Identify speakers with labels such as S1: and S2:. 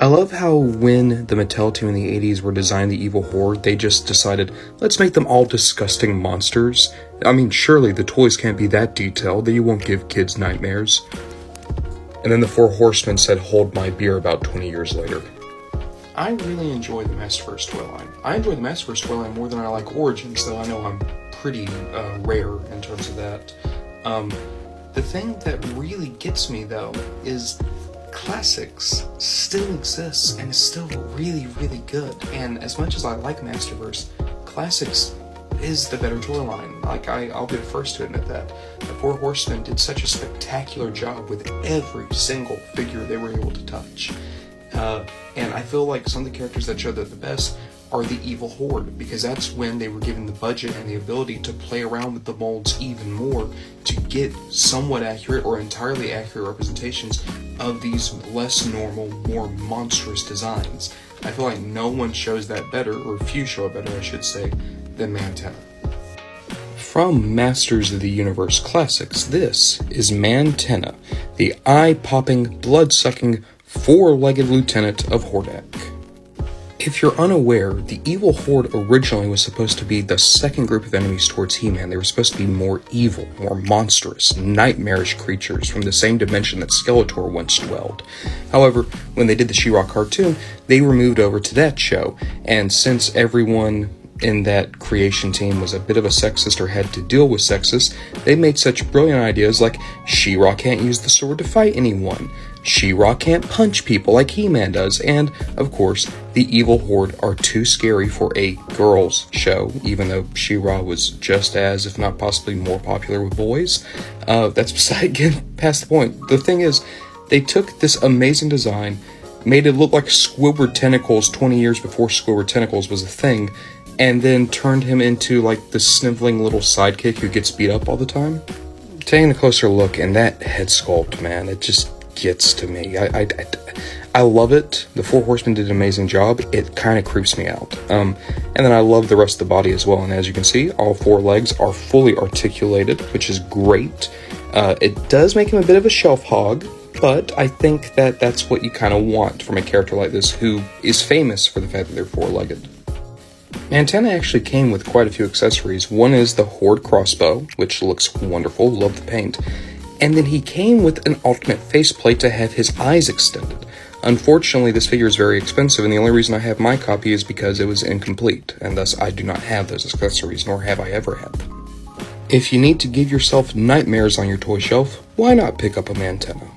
S1: I love how when the Mattel team in the 80s were designing the evil horde, they just decided, let's make them all disgusting monsters. I mean, surely the toys can't be that detailed that you won't give kids nightmares. And then the Four Horsemen said, hold my beer about 20 years later. I really enjoy the Masterverse toy line. I enjoy the Masterverse toy line more than I like Origins, though I know I'm pretty rare in terms of that. The thing that really gets me, though, is Classics still exists and is still really, really good. And as much as I like Masterverse, Classics is the better toy line. I'll be the first to admit that. The Four Horsemen did such a spectacular job with every single figure they were able to touch. And I feel like some of the characters that show that the best are the evil horde, because that's when they were given the budget and the ability to play around with the molds even more to get somewhat accurate or entirely accurate representations of these less normal, more monstrous designs. I feel like no one shows that better, or few show it better, I should say, than Mantenna. From Masters of the Universe Classics, this is Mantenna, the eye-popping, blood-sucking, four-legged lieutenant of Hordak. If you're unaware, the Evil Horde originally was supposed to be the second group of enemies towards He-Man. They were supposed to be more evil, more monstrous, nightmarish creatures from the same dimension that Skeletor once dwelled. However, when they did the She-Ra cartoon, they were moved over to that show, and since everyone in that creation team was a bit of a sexist or had to deal with sexists, they made such brilliant ideas like She-Ra can't use the sword to fight anyone, She-Ra can't punch people like He-Man does, and, of course, the Evil Horde are too scary for a girls' show, even though She-Ra was just as, if not possibly more popular with boys. That's beside getting past the point. The thing is, they took this amazing design, made it look like Squidward Tentacles 20 years before Squidward Tentacles was a thing, and then turned him into like the sniveling little sidekick who gets beat up all the time. Taking a closer look, and that head sculpt, man, it just gets to me. I love it. The Four Horsemen did an amazing job. It kind of creeps me out. And then I love the rest of the body as well. And as you can see, all four legs are fully articulated, which is great. It does make him a bit of a shelf hog, but I think that that's what you kind of want from a character like this who is famous for the fact that they're four-legged. Mantenna actually came with quite a few accessories. One is the Horde crossbow, which looks wonderful, love the paint. And then he came with an alternate faceplate to have his eyes extended. Unfortunately, this figure is very expensive, and the only reason I have my copy is because it was incomplete, and thus I do not have those accessories, nor have I ever had them. If you need to give yourself nightmares on your toy shelf, why not pick up a Mantenna?